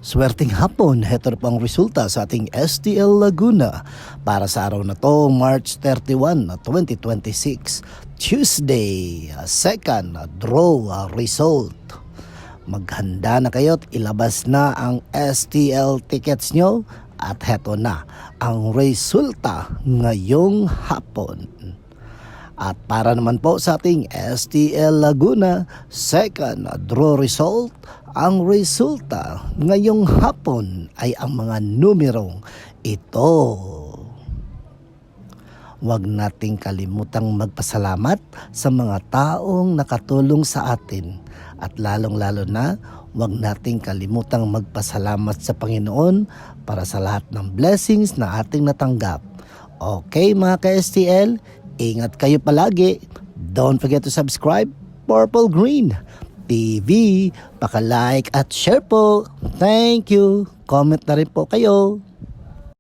Swerteng hapon, heto na pang resulta sa ating STL Laguna para sa araw na to, March 31, 2026, Tuesday, second draw result. Maghanda na kayo at ilabas na ang STL tickets nyo at heto na ang resulta ngayong hapon. At para naman po sa ating STL Laguna, second draw result, ang resulta ngayong hapon ay ang mga numerong ito. Huwag nating kalimutang magpasalamat sa mga taong nakatulong sa atin. At lalong-lalo na, huwag nating kalimutang magpasalamat sa Panginoon para sa lahat ng blessings na ating natanggap. Okay mga ka-STL, ingat kayo palagi. Don't forget to subscribe, Purple Green TV. Paka-like at share po. Thank you. Comment na rin po kayo.